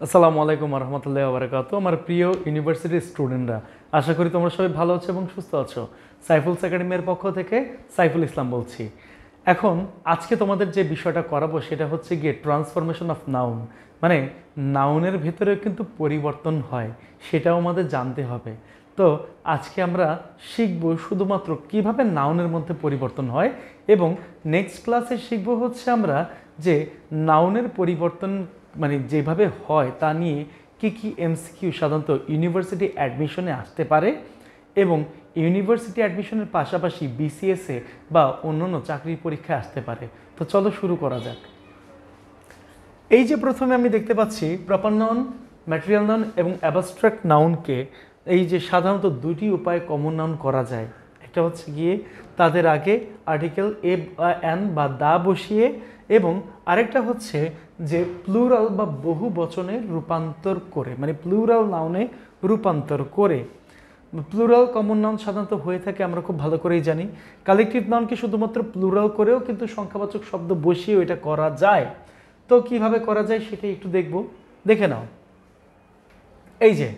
আসসালামু আলাইকুম রহমতুল্লাহ বারাকাতু। আমার প্রিয় ইউনিভার্সিটির স্টুডেন্টরা, আশা করি তোমরা সবাই ভালো আছো এবং সুস্থ আছো। সাইফুলস একাডেমির পক্ষ থেকে সাইফুল ইসলাম বলছি। এখন আজকে তোমাদের যে বিষয়টা করাবো সেটা হচ্ছে গিয়ে ট্রান্সফরমেশন অফ নাউন, মানে নাউনের ভেতরেও কিন্তু পরিবর্তন হয়, সেটাও আমাদের জানতে হবে। তো আজকে আমরা শিখব শুধুমাত্র কিভাবে নাউনের মধ্যে পরিবর্তন হয়, এবং নেক্সট ক্লাসে শিখব হচ্ছে আমরা যে নাউনের পরিবর্তন মানে যেভাবে হয় তা নিয়ে কি কি এমসিকিউ সাধারণত ইউনিভার্সিটি অ্যাডমিশনে আসতে পারে, এবং ইউনিভার্সিটি অ্যাডমিশনের পাশাপাশি বিসিএসে বা অন্যান্য চাকরির পরীক্ষায় আসতে পারে। তো চলো শুরু করা যাক। এই যে প্রথমে আমি দেখতে পাচ্ছি প্রপার নাউন, ম্যাটেরিয়াল নাউন এবং অ্যাবস্ট্রাক্ট নাউনকে এই যে সাধারণত দুটি উপায়ে কমন নাউন করা যায়। একটা হচ্ছে গিয়ে তাদের আগে আর্টিকেল এ বা এন বা দা বসিয়ে, এবং আরেকটা হচ্ছে যে প্লুরাল বা বহু বচনে রূপান্তর করে, মানে প্লুরাল নাউনে রূপান্তর করে। প্লুরাল কমন নাউন সাধারণত হয়ে থাকে আমরা খুব ভালো করেই জানি। কালেকটিভ নাউনকে শুধুমাত্র প্লুরাল করেও কিন্তু সংখ্যাবাচক শব্দ বসিয়েও এটা করা যায়। তো কিভাবে করা যায় সেটাই একটু দেখে নাও। এই যে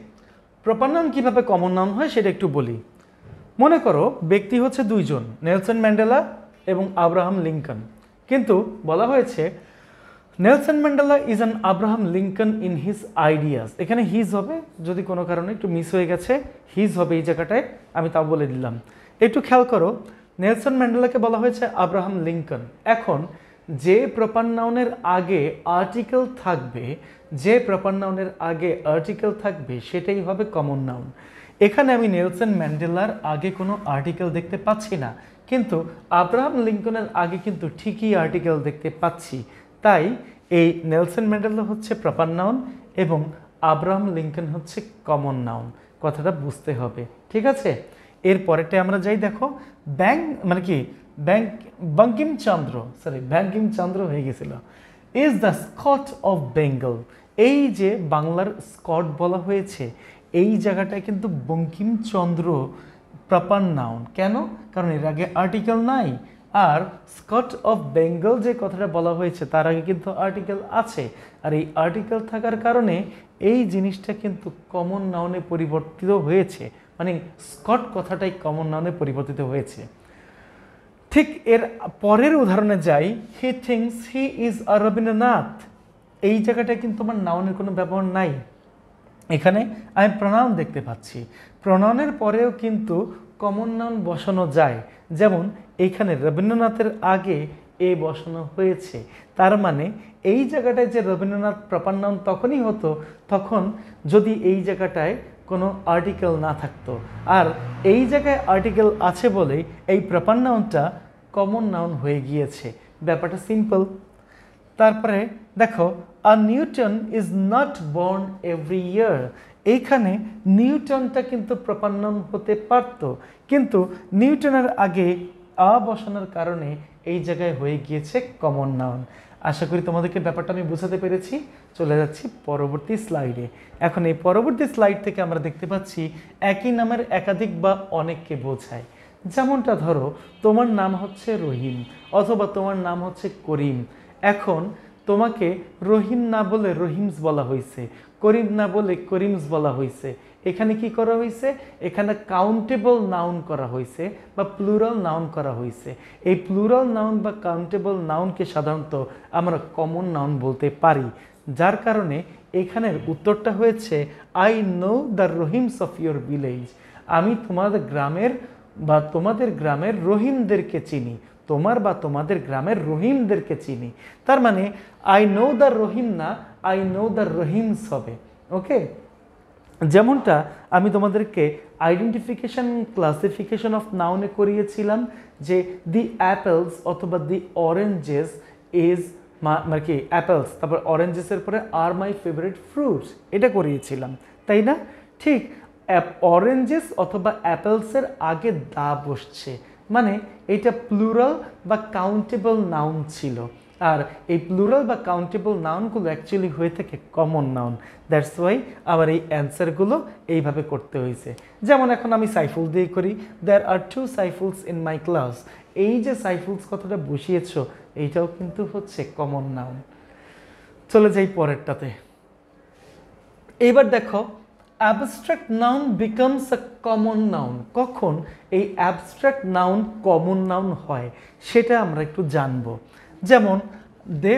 প্রপার নাউন কীভাবে কমন নাউন হয় সেটা একটু বলি। মনে করো ব্যক্তি হচ্ছে দুইজন, নেলসন ম্যান্ডেলা এবং আব্রাহাম লিঙ্কন, কিন্তু বলা হয়েছে Nelson Mandela is an Abraham Lincoln in his ideas. এখানে হিজ হবে, যদি কোনো কারণে একটু মিস হয়ে গেছে, হিজ হবে এই জায়গাটায়, আমি তাও বলে দিলাম। একটু খেয়াল করো, নেলসন ম্যান্ডেলাকে বলা হয়েছে আব্রাহাম লিঙ্কন। এখন যে প্রপার নাউনের আগে আর্টিকেল থাকবে, যে প্রপার নাউনের আগে আর্টিকেল থাকবে সেটাই হবে কমন নাউন। এখানে আমি নেলসন ম্যান্ডেলার আগে কোনো আর্টিকেল দেখতে পাচ্ছি না, কিন্তু আব্রাহাম লিঙ্কনের আগে কিন্তু ঠিকই আর্টিকেল দেখতে পাচ্ছি। তাই এই নেলসন ম্যান্ডেলা হচ্ছে প্রপার নাউন এবং আব্রাহাম লিঙ্কন হচ্ছে কমন নাউন। কথাটা বুঝতে হবে, ঠিক আছে? এর পরেরটা আমরা যাই, দেখো বঙ্কিমচন্দ্র হয়ে গেছিল, is the Scott of Bengal. এই যে বাংলার স্কট বলা হয়েছে, এই জায়গাটায় কিন্তু বঙ্কিমচন্দ্র প্রপার নাউন। কেন? কারণ এর আগে আর্টিকেল নাই, আর স্কট অফ বেঙ্গল যে কথাটা বলা হয়েছে তার আগে কিন্তু আর্টিকেল আছে, আর এই আর্টিকেল থাকার কারণে এই জিনিসটা কিন্তু কমন নাউনে পরিবর্তিত হয়েছে, মানে স্কট কথাটাই কমন নাউনে পরিবর্তিত হয়েছে। ঠিক এর পরের উদাহরণে যাই, he thinks he is a Rabindranath. এই জায়গাটায় কিন্তু আমার নাউনের কোনো ব্যবহার নাই, এখানে আমি প্রনাউন দেখতে পাচ্ছি। প্রনাউনের পরেও কিন্তু কমন নাউন বসানো যায়, যেমন এইখানে রবীন্দ্রনাথের আগে এ বসানো হয়েছে। তার মানে এই জায়গাটায় যে রবীন্দ্রনাথ প্রপার নাউন তখনই হতো তখন যদি এই জায়গাটায় কোনো আর্টিকেল না থাকতো, আর এই জায়গায় আর্টিকেল আছে বলেই এই প্রপার নাউনটা কমন নাউন হয়ে গিয়েছে। ব্যাপারটা সিম্পল। তারপরে দেখো, a Newton is not born every year. এইখানে নিউটনটা কিন্তু প্রপার নাউন হতে পারত, কিন্তু নিউটনের আগে আ বসানোর কারণে এই জায়গায় হয়ে গিয়েছে কমন নাউন। আশা করি তোমাদেরকে ব্যাপারটা আমি বোঝাতে পেরেছি। চলে যাচ্ছি পরবর্তী স্লাইডে। এখন এই পরবর্তী স্লাইড থেকে আমরা দেখতে পাচ্ছি একই নামের একাধিক বা অনেককে বোঝায়। যেমনটা ধরো, তোমার নাম হচ্ছে রহিম অথবা তোমার নাম হচ্ছে করিম। এখন তোমাকে রহিম না বলে রহিমস বলা হয়েছে, করিম না বলে করিমস বলা হয়েছে। এখানে কি করা হয়েছে? এখানে কাউন্টেবল নাউন করা হয়েছে বা প্লুরাল নাউন করা হয়েছে। এই প্লুরাল নাউন বা কাউন্টেবল নাউনকে সাধারণত আমরা কমন নাউন বলতে পারি, যার কারণে এখানের উত্তরটা হয়েছে I know the Rahim's of your village. আমি তোমাদের গ্রামের রহিমদেরকে চিনি, তোমার বা তোমাদের গ্রামের রহিমদেরকে চিনি। তার মানে আই নো দ্য রহিম না, আই নো দ্য রহিমস হবে। ওকে, যেমনটা আমি তোমাদেরকে আইডেন্টিফিকেশন ক্লাসিফিকেশন অফ নাউনে করিয়েছিলাম যে দি অ্যাপেলস অথবা দি অরেঞ্জেস ইজ মানে কি অ্যাপেলস, তারপর অরেঞ্জেসের পরে আর মাই ফেভারিট ফ্রুটস, এটা করিয়েছিলাম, তাই না? ঠিক অরেঞ্জেস অথবা অ্যাপেলসের আগে দা বসছে, মানে এটা প্লুরাল বা কাউন্টেবল নাউন ছিল, আর এই প্লুরাল বা কাউন্টেবল নাউনগুলো অ্যাকচুয়ালি হয়ে থাকে কমন নাউন। দ্যাটস ওয়াই আমার এই অ্যান্সারগুলো এইভাবে করতে হয়েছে। যেমন এখন আমি সাইফুল দিয়ে করি, দেয়ার আর 2 সাইফুলস ইন মাই ক্লাস। এই যে সাইফুলস কথাটা বসিয়েছো, এইটাও কিন্তু হচ্ছে কমন নাউন। চলে যাই পরেরটাতে। এবার দেখো অ্যাবস্ট্রাক্ট নাউন বিকামস আ কমন নাউন। কখন এই অ্যাবস্ট্রাক্ট নাউন কমন নাউন হয় সেটা আমরা একটু জানবো। যেমন দে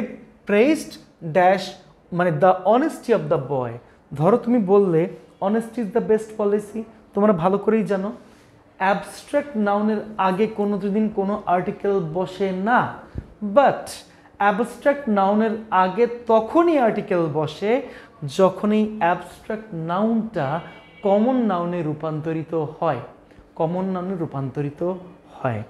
প্রেজড ড্যাশ, মানে দ্য অনেস্টি অফ দ্য বয়। ধরো তুমি বললে honesty is the best policy, তোমরা ভালো করেই জানো অ্যাবস্ট্রাক্ট নাউনের আগে কোনোদিন কোনো আর্টিকেল বসে না, বাট অ্যাবস্ট্রাক্ট নাউনের আগে তখনই আর্টিকেল বসে যখন এই অ্যাবস্ট্রাক্ট নাউনটা কমন নাউনে রূপান্তরিত হয়, কমন নাউনে রূপান্তরিত হয়।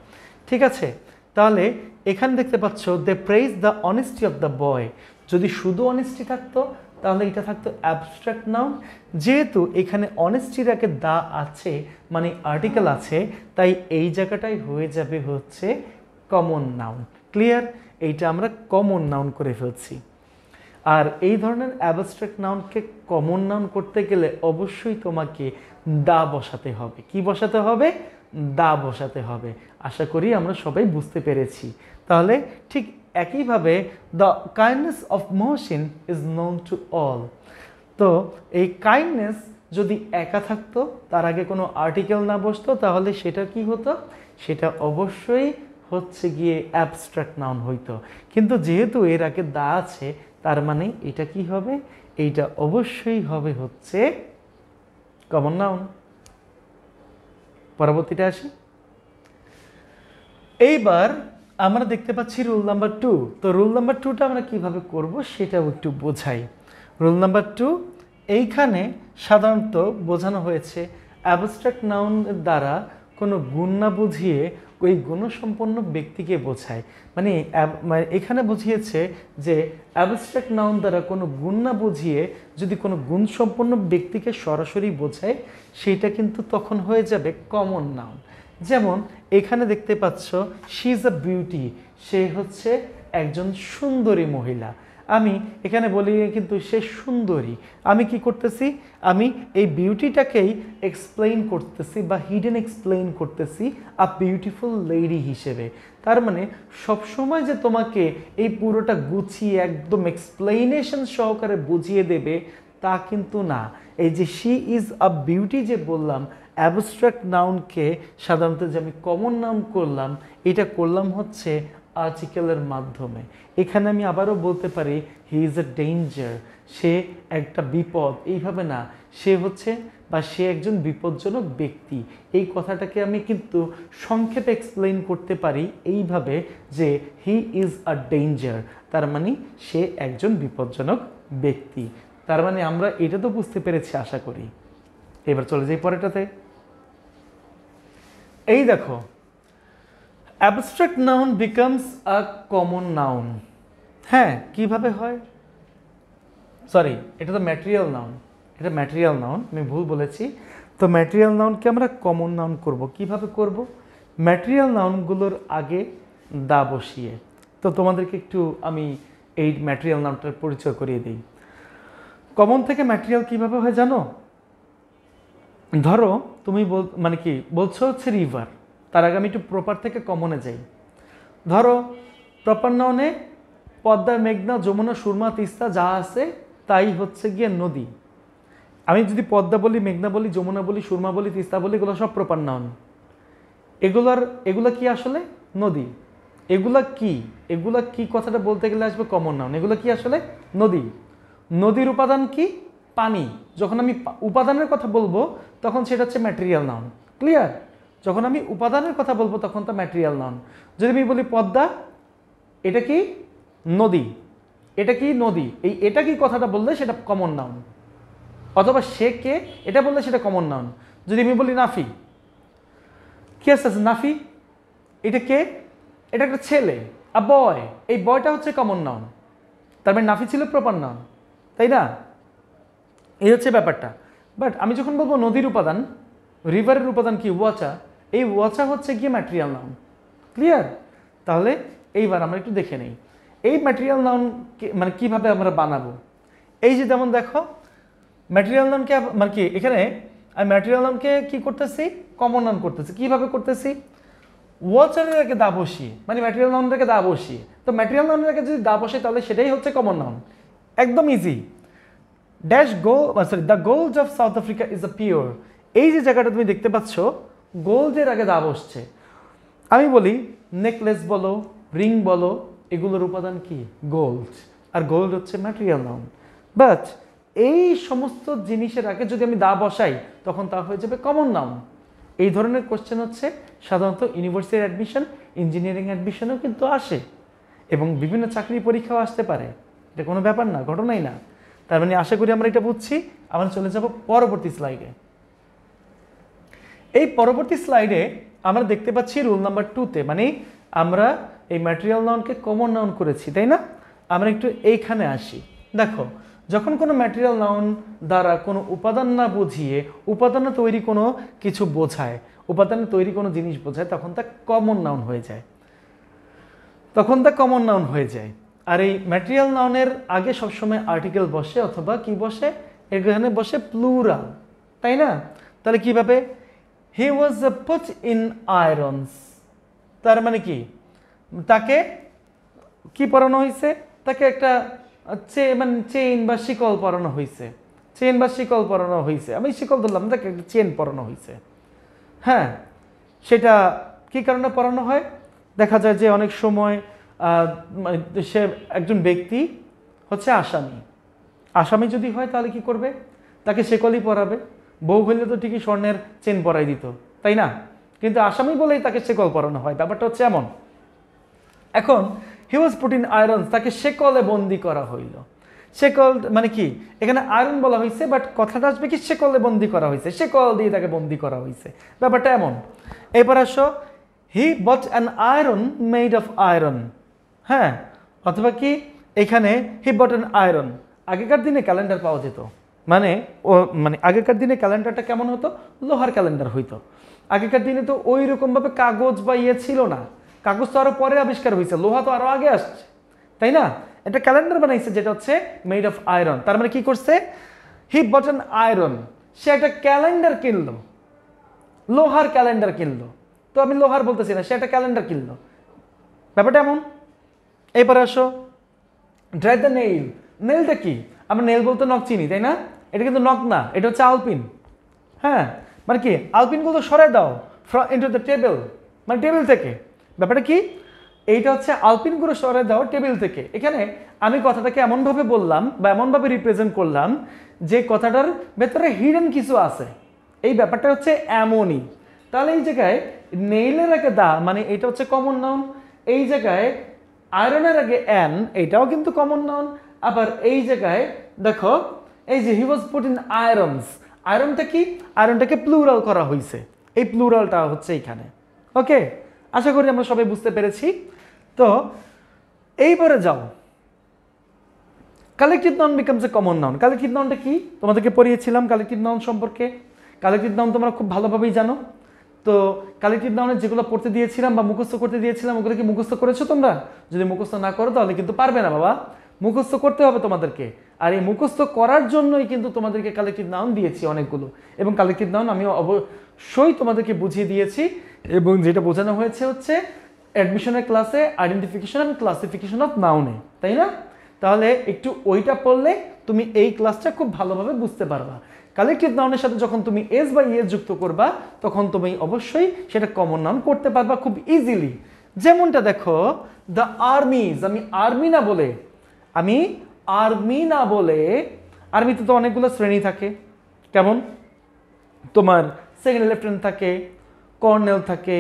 ঠিক আছে, তাহলে এখানে দেখতে পাচ্ছ they praise the honesty of the boy. যদি শুধু অনেস্টি থাকতো তাহলে এটা থাকতো অ্যাবস্ট্রাক্ট নাউন। যেহেতু এখানে অনেস্টির আগে দা আছে মানে আর্টিকেল আছে, তাই এই জায়গাটাই হয়ে যাবে হচ্ছে কমন নাউন। ক্লিয়ার? এইটা আমরা কমন নাউন করে ফেলছি। আর এই ধরনের অ্যাবস্ট্রাক্ট নাউনকে কমন নাউন করতে গেলে অবশ্যই তোমাকে দা বসাতে হবে। কি বসাতে হবে? দা বসাতে হবে। আশা করি আমরা সবাই বুঝতে পেরেছি। তাহলে ঠিক একইভাবে the kindness of Mohsin is known to all. তো এই কাইন্ডনেস যদি একা থাকতো, তার আগে কোনো আর্টিকেল না বসতো, তাহলে সেটা কি হতো? সেটা অবশ্যই হচ্ছে গিয়ে অ্যাবস্ট্রাক্ট নাউন হইতো। কিন্তু যেহেতু এর আগে দা আছে, তার মানে এটা কি হবে? এইটা অবশ্যই হবে হচ্ছে কমন নাউন। পরবর্তীটা আসি। এইবার আমরা দেখতে পাচ্ছি রুল নাম্বার 2। তো রুল নাম্বার 2টা আমরা কিভাবে করব সেটাও একটু বোঝাই। রুল নাম্বার 2 এইখানে সাধারণত বোঝানো হয়েছে অ্যাবস্ট্রাক্ট নাউনের দ্বারা কোনো গুণ না বুঝিয়ে ওই গুণসম্পন্ন ব্যক্তিকে বোঝায়। মানে এখানে বুঝিয়েছে যে অ্যাবস্ট্রাক্ট নাউন দ্বারা কোনো গুণ না বুঝিয়ে যদি কোনো গুণসম্পন্ন ব্যক্তিকে সরাসরি বোঝায়, সেইটা কিন্তু তখন হয়ে যাবে কমন নাউন। যেমন এখানে দেখতে পাচ্ছ শি ইজ আ বিউটি, সে হচ্ছে একজন সুন্দরী মহিলা। আমি এখানে বলি কিন্তু সে সুন্দরী। আমি কি করতেছি? আমি এই বিউটিটাকেই এক্সপ্লেইন করতেছি বা হিডেন এক্সপ্লেইন করতেছি আ বিউটিফুল লেডি হিসেবে। তার মানে সবসময় যে তোমাকে এই পুরোটা গুছিয়ে একদম এক্সপ্লেনেশন সহকারে বুঝিয়ে দেবে তা কিন্তু না। এই যে শি ইজ আ বিউটি যে বললাম, অ্যাবস্ট্রাক্ট নাউনকে সাধারণত যে আমি কমন নাউন করলাম, এটা করলাম হচ্ছে আর্টিকেলের মাধ্যমে। এখানে আমি আবারও বলতে পারি হি ইজ এ ডেঞ্জার, সে একটা বিপদ। এইভাবে না, সে হচ্ছে বা সে একজন বিপজ্জনক ব্যক্তি, এই কথাটাকে আমি কিন্তু সংক্ষেপে এক্সপ্লেইন করতে পারি এইভাবে যে হি ইজ আ ডেঞ্জার, তার মানে সে একজন বিপজ্জনক ব্যক্তি। তার মানে আমরা এটা তো বুঝতে পেরেছি আশা করি। এবার চলে যাই পরেরটাতে। এই দেখো অ্যাবস্ট্রাক্ট নাউন বিকামস আ কমন নাউন। হ্যাঁ, কিভাবে হয়? সরি, এটা তো ম্যাটেরিয়াল নাউন, এটা ম্যাটেরিয়াল নাউন, আমি ভুল বলেছি। তো ম্যাটেরিয়াল নাউনকে আমরা কমন নাউন করব। কিভাবে করব? ম্যাটেরিয়াল নাউনগুলোর আগে দা বসিয়ে। তো তোমাদেরকে একটু আমি এই ম্যাটেরিয়াল নাউনটার পরিচয় করিয়ে দিই। কমন থেকে ম্যাটেরিয়াল কিভাবে হয় জানো? ধরো তুমি মানে কি বলছো হচ্ছে রিভার, তার আগে আমি একটু প্রপার থেকে কমনে যাই। ধরো প্রপার নাউনে পদ্মা, মেঘনা, যমুনা, সুরমা, তিস্তা যা আছে তাই হচ্ছে গিয়ে নদী। আমি যদি পদ্মা বলি, মেঘনা বলি, যমুনা বলি, সুরমা বলি, তিস্তা বলি, এগুলো সব প্রপার নাউন। এগুলা কি আসলে? নদী। এগুলা কি কথাটা বলতে গেলে আসবে কমন নাউন। এগুলো কি আসলে? নদী। নদীর উপাদান কি? পানি। যখন আমি উপাদানের কথা বলবো তখন সেটা হচ্ছে ম্যাটেরিয়াল নাউন। ক্লিয়ার? যখন আমি উপাদানের কথা বলবো তখন তো ম্যাটেরিয়াল নাউন। যদি আমি বলি পদ্মা, এটা কি? নদী। এটা কি? নদী। এটা কি কথাটা বললে সেটা কমন নাউন। অথবা সে কে এটা বললে সেটা কমন নাউন। যদি আমি বলি নাফি, কি আছে নাফি? এটা কে? এটা একটা ছেলে, আ বয়। এই বয়টা হচ্ছে কমন নাউন। তার মানে নাফি ছিল প্রপার নাউন, তাই না? এই হচ্ছে ব্যাপারটা। বাট আমি যখন বলবো নদীর উপাদান, রিভারের উপাদান কি? ওয়াচা। এই ওয়াচা হচ্ছে গিয়ে ম্যাটেরিয়াল নাউন। ক্লিয়ার? তাহলে এইবার আমরা একটু দেখে নেই এই ম্যাটেরিয়াল নাউন মানে কিভাবে আমরা বানাবো। এই যে যেমন দেখো ম্যাটেরিয়াল নাউনকে মানে কি এখানে আমি ম্যাটেরিয়াল নাউনকে কি করতেছি? কমন নাউন করতেছি। কিভাবে করতেছি? ওয়াচারের আগে দা বসিয়ে, মানে ম্যাটেরিয়াল নাউনটাকে দা বসিয়ে। তো ম্যাটেরিয়াল নাউনের আগে যদি দা বসে তাহলে সেটাই হচ্ছে কমন নাউন। একদম easy. Dash goal sorry the gold of south Africa is a pure. এই যে জায়গাটা তুমি দেখতে পাচ্ছ, গোল্ডের আগে দা বসছে। আমি বলি নেকলেস বলো, রিং বলো, এগুলোর উপাদান কি? গোল্ড। আর গোল্ড হচ্ছে ম্যাটেরিয়াল নাউন। বাট এই সমস্ত জিনিসের আগে যদি আমি দা বসাই তখন তা হয়ে যাবে কমন নাউন। এই ধরনের কোশ্চেন হচ্ছে সাধারণত ইউনিভার্সিটির অ্যাডমিশন, ইঞ্জিনিয়ারিং অ্যাডমিশনেও কিন্তু আসে এবং বিভিন্ন চাকরি পরীক্ষাও আসতে পারে। এটা কোনো ব্যাপার না, ঘটনাই না। তার মানে আশা করি আমরা এটা বুঝছি। আমরা চলে যাব পরবর্তী স্লাইডে। এই পরবর্তী স্লাইডে আমরা দেখতে পাচ্ছি রুল নাম্বার 2তে, মানে আমরা এই ম্যাটেরিয়াল নাউনকে কমন নাউন করেছি, তাই না? আমরা একটু এইখানে আসি। দেখো, যখন কোনো ম্যাটেরিয়াল নাউন দ্বারা কোনো উপাদান না বুঝিয়ে উপাদানে তৈরি কোনো কিছু বোঝায়, উপাদানে তৈরি কোনো জিনিস বোঝায়, তখন তা কমন নাউন হয়ে যায়। আর এই ম্যাটেরিয়াল নাউনের আগে সবসময় আর্টিকেল বসে অথবা কি বসে? এখানে বসে প্লুরাল, তাই না? তাহলে কিভাবে? হি ওয়াজ পুট ইন আয়রনস, তার মানে কি? তাকে কি পরানো হয়েছে? তাকে একটা চেইন বা শিকল পরানো হয়েছে। আমি শিকল ধরলাম, তাকে একটা চেইন পরানো হয়েছে। হ্যাঁ, সেটা কি কারণে পরানো হয়? দেখা যায় যে অনেক সময় সে একজন ব্যক্তি হচ্ছে আসামি যদি হয় তাহলে কি করবে? তাকে শিকলই পরাবে। বউ হইলে তো ঠিকই স্বর্ণের চেন পরাই দিত, তাই না? কিন্তু আসামি বলেই তাকে শিকল পরানো হয়। ব্যাপারটা হচ্ছে এমন। এখন হি ওয়াজ পুট ইন আয়রন, তাকে শিকলে বন্দি করা হইল। শিকল মানে কি? এখানে আয়রন বলা হয়েছে, বাট কথাটা আসবে কি? শিকলে বন্দি করা হয়েছে, শিকল দিয়ে তাকে বন্দি করা হয়েছে। ব্যাপারটা এমন। এবার আসো, he bought an iron made of iron. হ্যাঁ, অথবা কি এখানে হি বট অ্যান আয়রন। আগেকার দিনে ক্যালেন্ডার পাওয়া যেত, মানে আগেকার দিনে ক্যালেন্ডারটা কেমন হতো? লোহার ক্যালেন্ডার হইতো। আগেকার দিনে তো ওই রকমভাবে কাগজ বা ছিল না। কাগজ তো আরো পরে আবিষ্কার হয়েছে, লোহা তো আরো আগে আসছে, তাই না? একটা ক্যালেন্ডার বানাইছে যেটা হচ্ছে মেড অফ আয়রন। তার মানে কি করছে? হি বট অ্যান আয়রন, সে একটা ক্যালেন্ডার কিনলো, লোহার ক্যালেন্ডার কিনলো। তো আমি লোহার বলতেছি না, সে একটা ক্যালেন্ডার কিনলো। ব্যাপারটা এমন। এবার আসো, ড্রাই দ্য নেইল। নেইলটা কি? আমরা নেইল বলতে নখ চিনি, তাই না? এটা কিন্তু নখ না, এটা হচ্ছে আলপিন। হ্যাঁ, মানে কি? আলপিনগুলো সরাই দাও ইনটু দ্য টেবিল, মানে টেবিল থেকে। ব্যাপারটা কি? এইটা হচ্ছে আলপিনগুলো সরাই দাও টেবিল থেকে। এখানে আমি কথাটাকে এমনভাবে বললাম বা এমনভাবে রিপ্রেজেন্ট করলাম যে কথাটার ভেতরে হিডেন কিছু আছে। এই ব্যাপারটা হচ্ছে এমনই। তাহলে এই জায়গায় নেইলের আগে দা, মানে এটা হচ্ছে কমন নাউন। এই জায়গায় আয়রনের আগে অ্যান, এটাও কিন্তু কমন নাউন। আবার এই জায়গায় দেখো, এই যে হি ওয়াজ পুট ইন আয়রনস, আয়রনটা কি? আয়রনটাকে প্লুরাল করা হয়েছে। এই প্লুরালটা হচ্ছে এখানে। ওকে, আশা করি আমরা সবাই বুঝতে পেরেছি। তো এইবারে যাও, collective noun becomes a common noun. Collective নাউনটা কি? তোমাদেরকে পড়িয়েছিলাম কালেক্টিভ নাউন সম্পর্কে। কালেক্টিভ নাউন তোমরা খুব ভালোভাবেই জানো। তো কালেক্টিভ নাউনের যেগুলো পড়তে দিয়েছিলাম বা মুখস্থ করতে দিয়েছিলাম, ওগুলো কি মুখস্থ করেছো তোমরা? যদি মুখস্থ না করো তাহলে কিন্তু পারবে না বাবা, মুখস্থ করতে হবে তোমাদেরকে। আর এই মুখস্থ করার জন্যই কিন্তু তোমাদেরকে কালেক্টিভ নাউন দিয়েছি অনেকগুলো। এবং কালেক্টিভ নাউন আমি অবশ্যই তোমাদেরকে বুঝিয়ে দিয়েছি, এবং যেটা বোঝানো হয়েছে হচ্ছে অ্যাডমিশনের ক্লাসে আইডেন্টিফিকেশন অ্যান্ড ক্লাসিফিকেশন অফ নাউনে, তাই না? তাহলে একটু ওইটা পড়লে তুমি এই ক্লাসটা খুব ভালোভাবে বুঝতে পারবা। কালেক্টিভ নাউনের সাথে যখন তুমি এস বা ইএস যুক্ত করবা তখন তুমি অবশ্যই সেটা কমন নাউন করতে পারবা খুব ইজিলি। যেমনটা দেখো, দ্য আর্মিজ, আমি আর্মি না বলে আর্মিতে তো অনেকগুলো শ্রেণী থাকে। কেমন? তোমার সেকেন্ড লেফটেন্যান্ট থাকে, কর্নেল থাকে,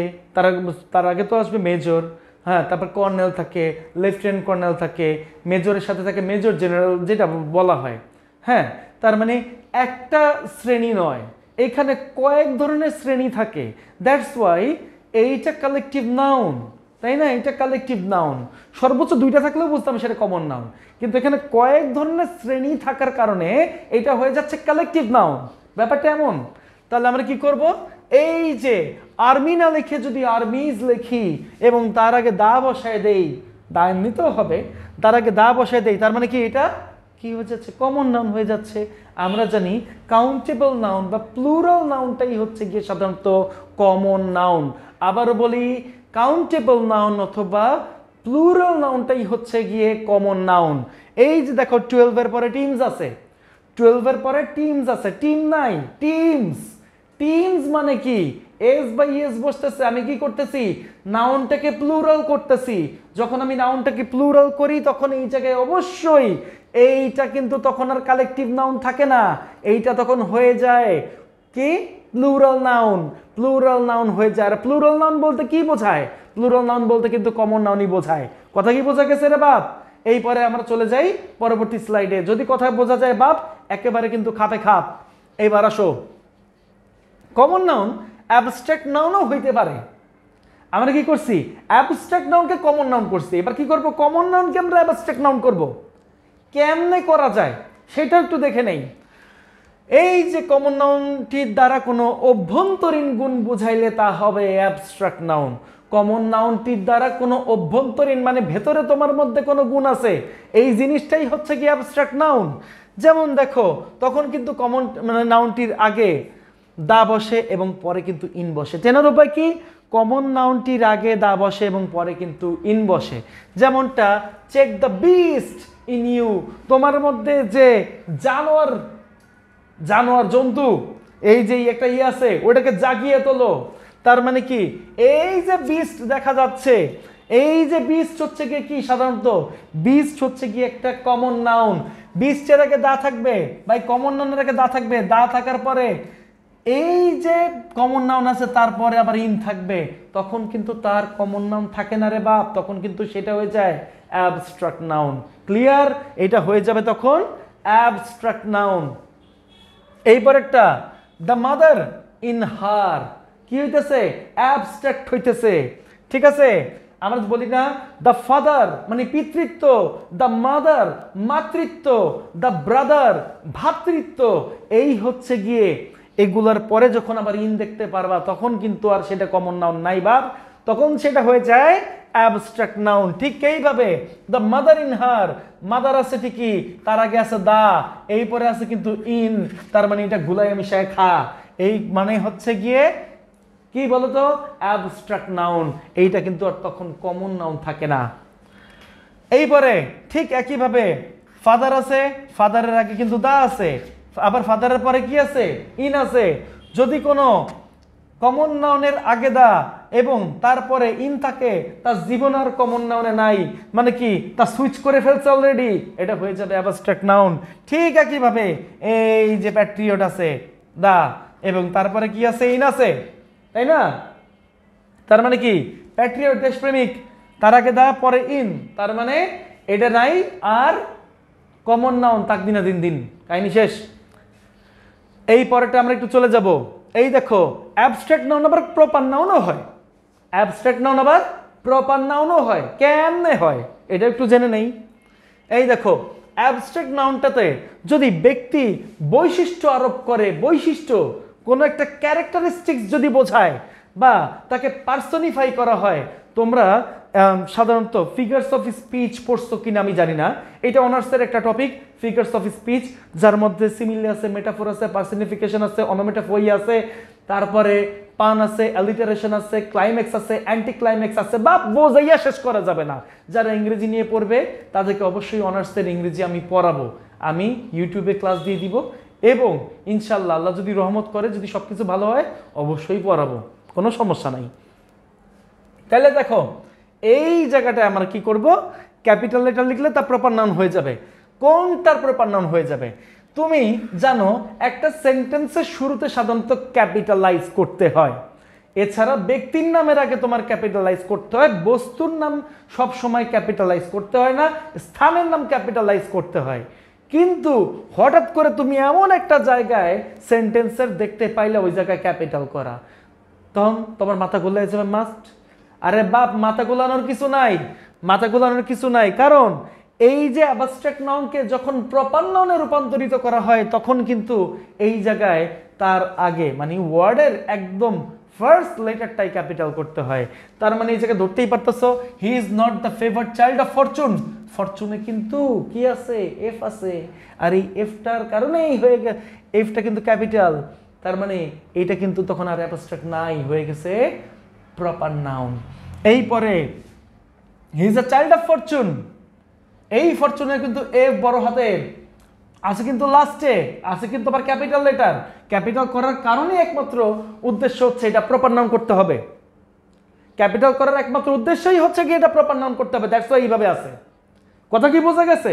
তার আগে তো আসবে মেজর। হ্যাঁ, তারপর কর্নেল থাকে, লেফটেন্যান্ট কর্নেল থাকে, মেজরের সাথে থাকে মেজর জেনারেল, যেটা বলা হয়। হ্যাঁ, তার মানে একটা শ্রেণী নয়, এখানে কয়েক ধরনের শ্রেণী থাকে। দ্যাটস ওয়াই এইটা কালেকটিভ নাউন, তাই না? এটা কালেকটিভ নাউন। সর্বোচ্চ দুইটা থাকলেও বুঝতাম সেটা কমন নাউন, কিন্তু এখানে কয়েক ধরনের শ্রেণী থাকার কারণে এটা হয়ে যাচ্ছে কালেকটিভ নাউন। ব্যাপারটা এমন। তাহলে আমরা কি করব? এই যে আর্মি না লিখে যদি আর্মিজ লিখি এবং তার আগে দা বসায় দেই, দা এমনিতেও হবে, তার আগে দা বসায় দেই, তার মানে কি এটা কি হয়ে যাচ্ছে? কমন নাউন হয়ে যাচ্ছে। আমরা জানি কাউন্টেবল নাউন বা প্লুরাল নাউনটাই হচ্ছে গিয়ে সাধারণত কমন নাউন। আবারও বলি, কাউন্টেবল নাউন অথবা প্লুরাল নাউনটাই হচ্ছে গিয়ে কমন নাউন। এই যে দেখো 12 এর পরে টিমস আছে, 12 এর পরে টিমস আছে, টিম নাই, টিমস। টিমস মানে কি, এস বাই এস বসতেছে, আমি কি করতেছি, নাউনটাকে প্লুরাল করতেছি। যখন আমি নাউনটাকে প্লুরাল করি তখন এই জায়গায় অবশ্যই এইটা কিন্তু তখন আর কালেকটিভ নাউন থাকে না, এইটা তখন হয়ে যায় কি, প্লুরাল নাউন। প্লুরাল নাউন হয়ে যায়। আর প্লুরাল নাউন বলতে কি বোঝায়, প্লুরাল নাউন বলতে কিন্তু কমন নাউনই বোঝায়। কথা কি বোঝা গেছে রে বাপ? এই পরে আমরা চলে যাই পরবর্তী স্লাইডে। যদি কথা বোঝা যায় বাপ, একেবারে কিন্তু খাপে খাপ। এইবার আসো, কমন নাউন অ্যাবস্ট্রাক্ট নাউনও হইতে পারে। আমরা কি করছি, অ্যাবস্ট্রাক্ট নাউনকে কমন নাউন করছি। এবার কি করব, কমন নাউনকে আমরা অ্যাবস্ট্রাক্ট নাউন করব। কেমনে করা যায় সেটা একটু দেখে নেই। এই যে কমন নাউনটির দ্বারা কোনো অভ্যন্তরীণ গুণ বুঝাইলে তা হবে অ্যাবস্ট্রাক্ট নাউন। কমন নাউনটির দ্বারা কোনো অভ্যন্তরীণ মানে ভেতরে তোমার মধ্যে কোনো গুণ আছে, এই জিনিসটাই হচ্ছে কি অ্যাবস্ট্রাক্ট নাউন। যেমন দেখো, তখন কিন্তু কমন মানে নাউনটির আগে দা বসে এবং পরে কিন্তু ইন বসে। চেনার উপায় কি, কমন নাউনটির আগে দা বসে এবং পরে কিন্তু ইন বসে। যেমনটা check the beast in you, তোমার মধ্যে যে জানোয়ার জানোয়ার জন্তু, এই যে একটা আছে ওটাকে জাগিয়ে তোলো। তার মানে কি, এই যে বিস্ট দেখা যাচ্ছে, এই যে বিস্ট হচ্ছে গিয়ে কি, সাধারণত বিস্ট হচ্ছে গিয়ে একটা কমন নাউন। বিস্টের আগে দা থাকবে ভাই, কমন নাউনের আগে দা থাকবে, দা থাকার পরে এই যে কমন নাউন আছে তারপরে আবার ইন থাকবে, তখন কিন্তু তার কমন নাউন থাকে না রে বাপ, তখন কিন্তু সেটা হয়ে যায় অ্যাবস্ট্রাক্ট নাউন। ক্লিয়ার? এটা হয়ে যাবে তখন অ্যাবস্ট্রাক্ট নাউন। এইবার একটা দ্য মাদার ইন হার, কি হইতেছে, অ্যাবস্ট্রাক্ট হইতেছে। ঠিক আছে, আমরা বলি না দ্য ফাদার মানে পিতৃত্ব, দ্য মাদার মাতৃত্ব, দ্য ব্রাদার ভ্রাতৃত্ব, এই হচ্ছে গিয়ে এগুলার পরে যখন আবার ইন দেখতে পারবা তখন কিন্তু আর সেটা কমন নাউন নাই বাপ, তখন সেটা হয়ে যায় অ্যাবস্ট্রাক্ট নাউন। ঠিক এইভাবে the mother in her, mother আছে ঠিকই, তার আগে আছে দা, এই পরে আছে কিন্তু ইন, তার মানে এটা গুলাই মিশায় খা, এই মানে হচ্ছে গিয়ে কি বলতো, অ্যাবস্ট্রাক্ট নাউন। এইটা কিন্তু আর তখন কমন নাউন থাকে না। এইপরে ঠিক একইভাবে ফাদার আছে, ফাদারের আগে কিন্তু দা আছে, আবার ফাদারের পরে কি আছে, ইন আছে। যদি কোনো কমন নাউনের আগে দা এবং তারপরে ইন থাকে, তার জীবন আর কমন নাউনে নাই, মানে কি তা সুইচ করে ফেলছে অলরেডি, এটা হয়ে যাবে অ্যাবস্ট্রাক্ট নাউন। ঠিক একইভাবে এই যে প্যাট্রিয়ট আছে দা এবং তারপরে কি আছে, ইন আছে, তাই না? তার মানে কি প্যাট্রিয়ট দেশপ্রেমিক, তার আগে দা পরে ইন, তার মানে এটা নাই আর কমন নাউন, তাক দিনা দিন দিন, কাহিনী শেষ। এই পরেটা আমরা একটু চলে যাব। এই দেখো, অ্যাবস্ট্রাক্ট নাউন আবার প্রপার নাউনও হয়, অ্যাবস্ট্রাক্ট নাউন আবার প্রপার নাউনও হয়। কেমনে হয় এটা একটু জেনে নেই। এই দেখো, অ্যাবস্ট্রাক্ট নাউনটাতে যদি ব্যক্তি বৈশিষ্ট্য আরোপ করে, বৈশিষ্ট্য কোনো একটা ক্যারেক্টারিস্টিক্স যদি বোঝায় বা তাকে পার্সনিফাই করা হয়, তোমরা সাধারণত ফিগার্স অফ স্পিচ পড়ছো কিনা আমি জানি না, এটা অনার্সের একটা টপিক, ফিগার্স অফ স্পিচ, যার মধ্যে সিমিলি আছে, মেটাফোর আছে, পার্সনিফিকেশন আছে, অনোমেটাফোই আছে, তারপরে পান আছে, অ্যালিটারেশন আছে, ক্লাইম্যাক্স আছে, অ্যান্টি ক্লাইম্যাক্স আছে, বা বোঝাইয়া শেষ করা যাবে না। যারা ইংরেজি নিয়ে পড়বে তাদেরকে অবশ্যই অনার্সের ইংরেজি আমি পড়াবো, আমি ইউটিউবে ক্লাস দিয়ে দিব এবং ইনশাল্লাহ আল্লাহ যদি রহমত করে, যদি সব কিছু ভালো হয় অবশ্যই পড়াবো, কোনো সমস্যা নাই। তাহলে দেখো, এই জায়গাটায় আমরা কি করব, ক্যাপিটাল লেটার লিখলে তা প্রপার নাউন হয়ে যাবে। কোনটার প্রপার নাউন হয়ে যাবে? তুমি জানো একটা সেন্টেন্সের শুরুতে সাধারণত ক্যাপিটালাইজ করতে হয়, এছাড়া ব্যক্তির নামের আগে তোমার ক্যাপিটালাইজ করতে হয়, বস্তুর নাম সব সময় ক্যাপিটালাইজ করতে হয় না, স্থানের নাম ক্যাপিটালাইজ করতে হয়। কিন্তু হঠাৎ করে তুমি এমন একটা জায়গায় সেন্টেন্সের দেখতে পাইলে ওই জায়গায় ক্যাপিটাল করা, তখন তোমার মাথা গোলাই যাবে মাস্ট। আরে বাপ, মাথা গোলানোর কিছু নাই, মাথা গোলানোর কিছু নাই, কারণ এই যে অ্যাবস্ট্রাক্ট নাউনকে যখন প্রপার নাউনে রূপান্তরিত করা হয় তখন কিন্তু এই জায়গায় তার আগে মানে ওয়ার্ডের একদম ফার্স্ট লেটারটাই ক্যাপিটাল করতে হয়। তার মানে এই জায়গায় ধরতেই পারতেছো, he is not the favourite child of fortune, ফরচুনে কিন্তু কি আছে, এফ আছে, আর এই এফটার কারণেই হয়ে গেছে, এফটা কিন্তু ক্যাপিটাল, তার মানে এইটা কিন্তু তখন আর অ্যাবস্ট্রাক্ট নাই, হয়ে গেছে প্রপার নাউন। এই পরে he is a child of Fortune, এই ফরচুনে কিন্তু এফ বড় হাতের, আছে কিন্তু লাস্টে, আছে কিন্তু আবার ক্যাপিটাল লেটার। ক্যাপিটাল করার কারণে একমাত্র উদ্দেশ্য হচ্ছে এটা প্রপার নাউন করতে হবে। ক্যাপিটাল করার একমাত্র উদ্দেশ্যই হচ্ছে কি এটা প্রপার নাউন করতে হবে, দ্যাটস ওয়াই এইভাবে আছে। কথা কি বোঝা গেছে?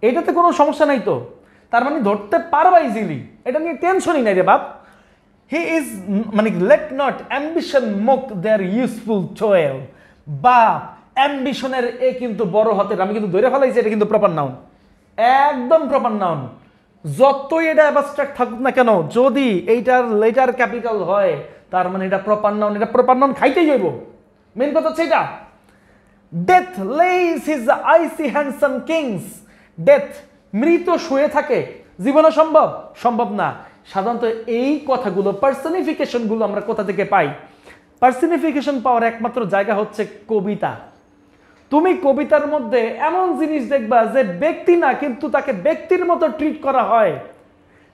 এটাতে কোনো সমস্যা নাই তো, তার মানে ধরতে পারবা ইজিলি, এটা নিয়ে টেনশনই নাই রে বাপ। হি ইজ মানে let not ambition mock their useful টোয়েল, বা অ্যাম্বিশনের এ কিন্তু বড় হাতের, আমি কিন্তু ধরে ফেলাইছি এটা কিন্তু প্রপার নাউন, একদম প্রপার নাউন। যতই এটা অ্যাবস্ট্রাক্ট থাকুক না কেন, যদি এইটার লেটার ক্যাপিটাল হয় তার মানে এটা প্রপার নাউন, এটা প্রপার নাউন খাইতেই হইব। মেন কথা হচ্ছে এটা। ডেথ লেইস হিজ আইসি হ্যান্ডসাম কিংস, ডেথ মৃত শুয়ে থাকে, জীবনে সম্ভব? সম্ভব না। সাধারণত এই কথাগুলো পার্সনিফিকেশনগুলো আমরা কোথা থেকে পাই? পার্সনিফিকেশন পাওয়ার একমাত্র জায়গা হচ্ছে কবিতা। তুমি কবিতার মধ্যে এমন জিনিস দেখবা যে ব্যক্তি না কিন্তু তাকে ব্যক্তির মতো ট্রিট করা হয়,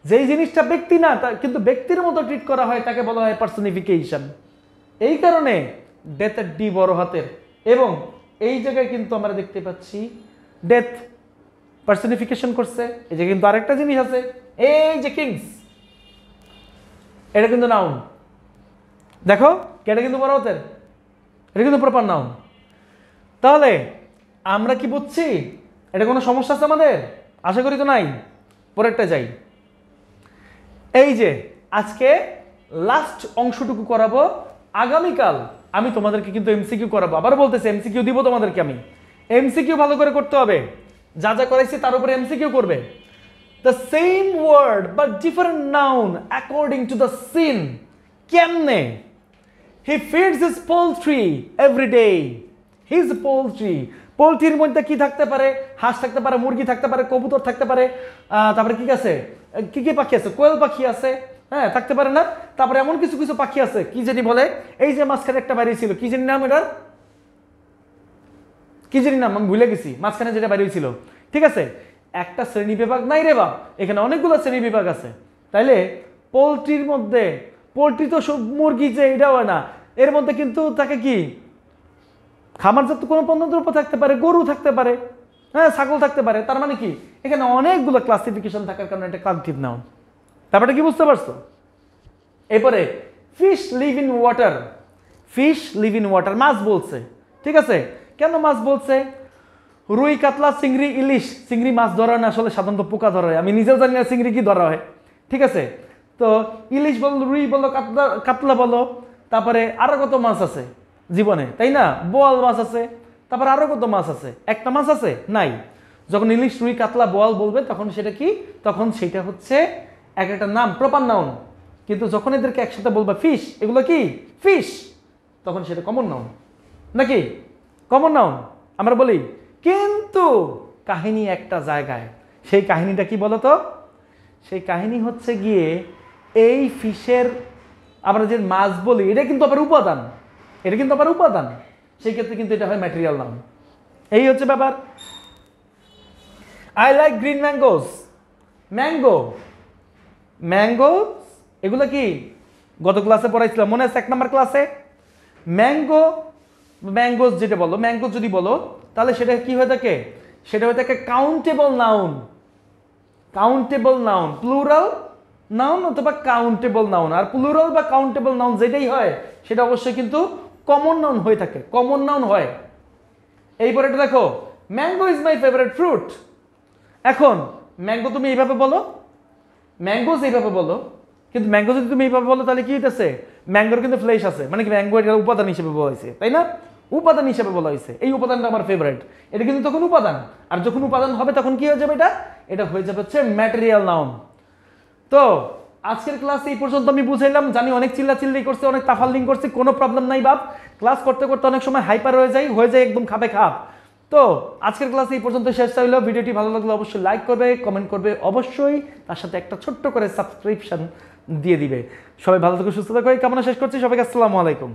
যেই জিনিসটা ব্যক্তি না কিন্তু ব্যক্তির মতো ট্রিট করা হয় তাকে বলা হয় পার্সনিফিকেশন। এই কারণে ডেথের ডি বড় হাতের, এবং এই জায়গায় কিন্তু আমরা দেখতে পাচ্ছি ডেথ পার্সনিফিকেশন করছে। এই যে কিন্তু আরেকটা জিনিস আছে, এই যে কিংস, এটা কিন্তু নাউন। দেখো এটা কিন্তু বড় হাতের, এটা কিন্তু প্রপার নাউন। তাহলে আমরা কি বুঝছি? এটা কোনো সমস্যা আছে আমাদের? আশা করি তো নাই। পরেরটা যাই। এই যে আজকে লাস্ট অংশটুকু করাবো, আগামীকাল আমি তোমাদেরকে কিন্তু এমসিকিউ করাবো। আবার বলতেছি এমসিকিউ দিব তোমাদেরকে আমি। এমসিকিউ ভালো করে করতে হবে, যা যা করাইছি তার উপরে এমসিকিউ করবে। The same word but different noun according to the scene. কেমনে? He feeds his poultry every day. His poultry, পোল্ট্রির মধ্যে কি থাকতে পারে? হাঁস থাকতে পারে, মুরগি থাকতে পারে, কবুতর থাকতে পারে, তারপরে কি আছে, কি কি পাখি আছে? কোয়েল পাখি আছে, হ্যাঁ থাকতে পারে না? তারপরে এমন কিছু কিছু পাখি আছে, কি জানি বলে, এই যে মাঝখানে একটা বাইরে ছিল, কি জানি নাম এটার, কি জানি নাম আমি ভুলে গেছি, মাঝখানে যেটা বাইরে ছিল। ঠিক আছে, একটা শ্রেণী বিভাগ নাই রে বাপ, এখানে অনেকগুলো শ্রেণী বিভাগ আছে। তাইলে পোল্ট্রির মধ্যে, পোল্ট্রি তো সব মুরগি যে এটাও না, এর মধ্যে কিন্তু তাকে কি খামারজাত কোনো পণ্যদ্রব্য থাকতে পারে, গরু থাকতে পারে, হ্যাঁ ছাগল থাকতে পারে। তার মানে কি এখানে অনেকগুলো ক্লাসিফিকেশন থাকার কারণে এটা কালেক্টিভ নাউন। তারপরে কি বুঝতে পারছো? এরপরে fish live in water, fish live in water, মাছ বলছে। ঠিক আছে, কেন মাছ বলছে? রুই, কাতলা, চিংড়ি, ইলিশ, চিংড়ি মাছ ধরা হয় না, আসলে সাধারণত পোকা ধরা হয়। আমি নিজেও জানি না চিংড়ি কি ধরা হয়। ঠিক আছে, তো ইলিশ বলো, রুই বলো, কাতলা কাতলা বলো, তারপরে আরো কত মাছ আছে জীবনে, তাই না? বোয়াল মাছ আছে, তারপর আরো কত মাছ আছে? একটা মাছ আছে নাই। যখন ইলিশ, রুই, কাতলা, বোয়াল বলবে তখন সেটা কি? তখন সেটা হচ্ছে এক একটা নাম, প্রপার নাউন। কিন্তু যখন এদেরকে একসাথে বলবে ফিশ, এগুলো কি ফিশ, তখন সেটা কমন নাউন নাকি? কমন নাউন আমরা বলি। কিন্তু কাহিনী একটা জায়গায়, সেই কাহিনীটা কি বলতো? সেই কাহিনী হচ্ছে গিয়ে এই ফিশের, আমরা যে মাছ বলি এটা কিন্তু আবার উপাদান, এটা কিন্তু আবার উপাদান, সেই ক্ষেত্রে কিন্তু এটা হয় ম্যাটেরিয়াল নাউন। এই হচ্ছে ব্যাপার। I like green mangoes, mango, mango এগুলো কি গত ক্লাসে পড়াইছিলাম, মনে আছে 1 নম্বর ক্লাসে? ম্যাঙ্গো, ম্যাঙ্গোস যেটা বলো, ম্যাঙ্গো যদি বলো তাহলে সেটা কি হয়ে থাকে? সেটা হয়ে থাকে countable noun. Countable noun, plural noun অথবা কাউন্টেবল নাউন। আর প্লুরাল বা কাউন্টেবল নাউন যেটাই হয় সেটা অবশ্যই কিন্তু কমন নাউন হয়ে থাকে, কমন নাউন হয়। এইবার এটা দেখো, mango is my favourite fruit. এখন ম্যাঙ্গো তুমি এইভাবে বলো, ম্যাঙ্গোজ এইভাবে বলো, কিন্তু ম্যাঙ্গো যদি তুমি এইভাবে বলো তাহলে কি হইতেছে? ম্যাঙ্গোর কিন্তু ফ্লেশ আছে, মানে কি ম্যাঙ্গো এটা উপাদান হিসেবে বলা হয়েছে, তাই না? উপাদান হিসেবে বলা হয়েছে, এই উপাদানটা আমার ফেভারিট, এটা কিন্তু তখন উপাদান। আর যখন উপাদান হবে তখন কি হয়ে যাবে? এটা এটা হয়ে যাবে হচ্ছে ম্যাটেরিয়াল নাউন। তো আজকের ক্লাস এই পর্যন্ত আমি বুঝাইলাম, জানি অনেক চিল্লাচিল্লি করছে, অনেক তাফাল্লিং করছে, কোনো প্রবলেম নাই বাপ। ক্লাস করতে করতে অনেক সময় হাইপার হয়ে যায় একদম খাপে খাপ। তো আজকের ক্লাস এই পর্যন্ত শেষ হইলো। ভিডিওটি ভালো লাগলে অবশ্যই লাইক করবে, কমেন্ট করবে অবশ্যই, তার সাথে একটা ছোট্ট করে সাবস্ক্রিপশন দিয়ে দিবে। সবাই ভালো থেকে সুস্থ থাকো, এই কামনা শেষ করছি। সবাইকে আসসালামু আলাইকুম।